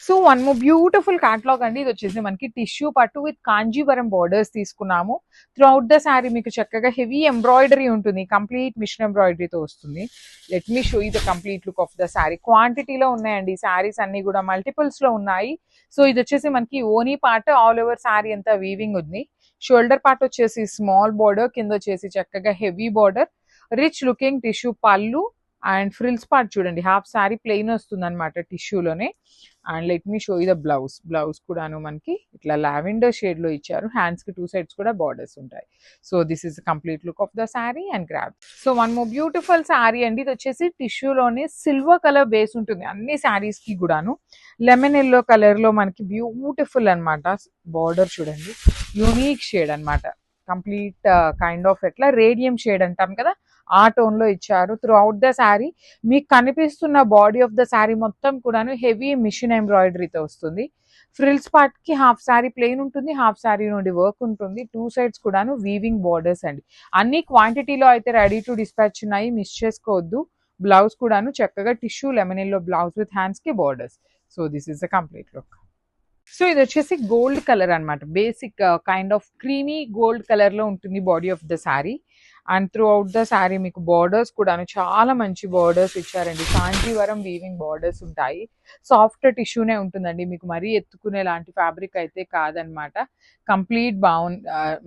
So one more beautiful catalogue అండి. ఇది వచ్చేసి మనకి టిష్యూ పట్టు విత్ కాంజీవరం బార్డర్స్ తీసుకున్నాము. త్రూ అవుట్ ద శారీ మీకు చక్కగా హెవీ ఎంబ్రాయిడరీ ఉంటుంది, కంప్లీట్ మిషన్ ఎంబ్రాయిడరీతో వస్తుంది. Let me show you the complete look of the sari. క్వాంటిటీలో ఉన్నాయండి శారీస్ అన్ని కూడా, మల్టిపుల్స్ లో ఉన్నాయి. సో ఇది వచ్చేసి మనకి ఓనీ పార్ట్, ఆల్ ఓవర్ శారీ అంతా వీవింగ్ ఉంది. షోల్డర్ పార్ట్ వచ్చేసి స్మాల్ బార్డర్, కింద వచ్చేసి చక్కగా heavy border, rich looking tissue పళ్ళు అండ్ ఫ్రిల్స్ పార్ట్ చూడండి, హాఫ్ శారీ ప్లెయిన్ వస్తుంది అనమాట టిష్యూలోనే. And let me show you the blouse. Blouse కూడాను మనకి ఇట్లా లావెండర్ షేడ్ లో ఇచ్చారు. హ్యాండ్స్ కి 2 సైడ్స్ కూడా బార్డర్స్ ఉంటాయి. So this is complete look of the sari and grab. So one more beautiful sari అండి. ఇది వచ్చేసి టిష్యూలోనే సిల్వర్ కలర్ బేస్ ఉంటుంది అన్ని శారీస్ కి కూడాను. లెమన్ ఎల్లో కలర్ లో మనకి బ్యూటిఫుల్ అనమాట. బార్డర్ చూడండి, యూనిక్ షేడ్ అనమాట. కంప్లీట్ కైండ్ ఆఫ్ ఎట్లా రేడియం షేడ్ అంటాం కదా, ఆ టోన్ లో ఇచ్చారు. త్రూ అవుట్ ద శారీ మీకు కనిపిస్తున్న బాడీ ఆఫ్ ద శారీ మొత్తం కూడాను హెవీ మిషన్ ఎంబ్రాయిడరీతో వస్తుంది. ఫ్రిల్స్ పార్ట్ కి హాఫ్ శారీ ప్లెయిన్ ఉంటుంది, హాఫ్ శారీ నుండి వర్క్ ఉంటుంది. 2 సైడ్స్ కూడాను వీవింగ్ బార్డర్స్ అండి. అన్ని క్వాంటిటీలో అయితే రెడీ టు డిస్పాచ్ ఉన్నాయి, మిస్ చేసుకోవద్దు. బ్లౌజ్ కూడాను చక్కగా tissue lemon yellow blouse with hands కి borders. So this is the complete look. So ఇది వచ్చేసి గోల్డ్ కలర్ అనమాట. Basic kind of creamy gold colour లో ఉంటుంది body of the sari. And throughout the sari మీకు బార్డర్స్ కూడాను చాలా మంచి బార్డర్స్ ఇచ్చారండి. కాంజీవరం వీవింగ్ బార్డర్స్ ఉంటాయి. సాఫ్ట్ టిష్యూనే ఉంటుందండి, మీకు మరీ ఎత్తుకునే లాంటి ఫ్యాబ్రిక్ అయితే కాదనమాట. కంప్లీట్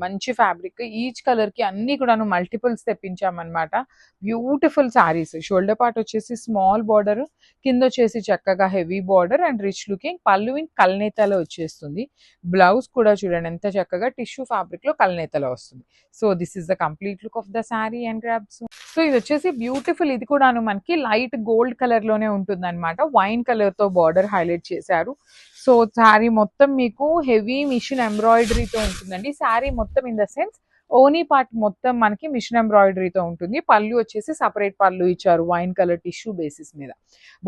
మంచి ఫ్యాబ్రిక్. ఈచ్ కలర్ కి అన్ని కూడాను మల్టిపుల్స్ తెప్పించామన్నమాట. బ్యూటిఫుల్ శారీస్. షోల్డర్ పార్ట్ వచ్చేసి స్మాల్ బార్డర్, కింద వచ్చేసి చక్కగా heavy border and rich looking పళ్ళు ఇన్ కల్నేతలో వచ్చేస్తుంది. బ్లౌజ్ కూడా చూడండి ఎంత చక్కగా టిష్యూ ఫ్యాబ్రిక్ లో కల్నేతలో వస్తుంది. So this is the complete look of the sari and grabs. So ఇది వచ్చేసి బ్యూటిఫుల్, ఇది కూడాను మనకి లైట్ గోల్డ్ కలర్ లోనే ఉంటుంది అనమాట. వైన్ కలర్ తో బార్డర్ హైలైట్ చేశారు. సో శారీ మొత్తం మీకు హెవీ మిషన్ ఎంబ్రాయిడరీతో ఉంటుందండి. శారీ మొత్తం ఇన్ ద సెన్స్ ఓనీ పార్ట్ మొత్తం మనకి మిషన్ ఎంబ్రాయిడరీతో ఉంటుంది. పళ్ళు వచ్చేసి సపరేట్ పళ్ళు ఇచ్చారు వైన్ కలర్ టిష్యూ బేసిస్ మీద.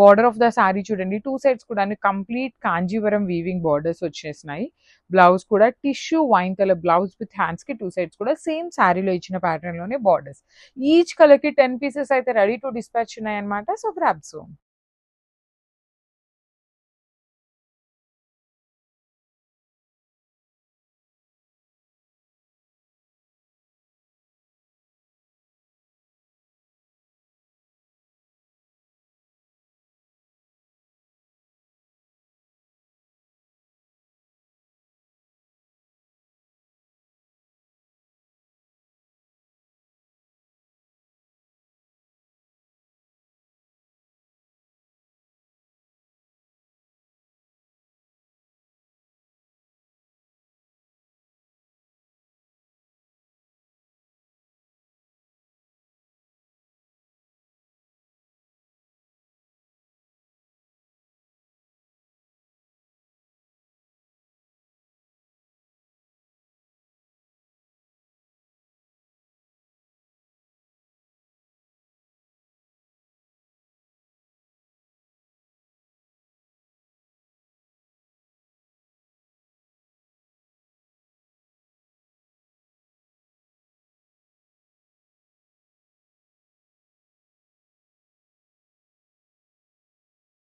బార్డర్ ఆఫ్ ద శారీ చూడండి, 2 సైడ్స్ కూడా కంప్లీట్ కాంజీవరం వీవింగ్ బార్డర్స్ వచ్చేసినాయి. బ్లౌజ్ కూడా tissue wine colour blouse with hands కి 2 సైడ్స్ కూడా సేమ్ శారీలో ఇచ్చిన ప్యాటర్న్ లోనే బార్డర్స్. ఈచ్ కలర్ కి 10 పీసెస్ అయితే రెడీ టు డిస్పాచ్ ఉన్నాయి అనమాట. So grab soon.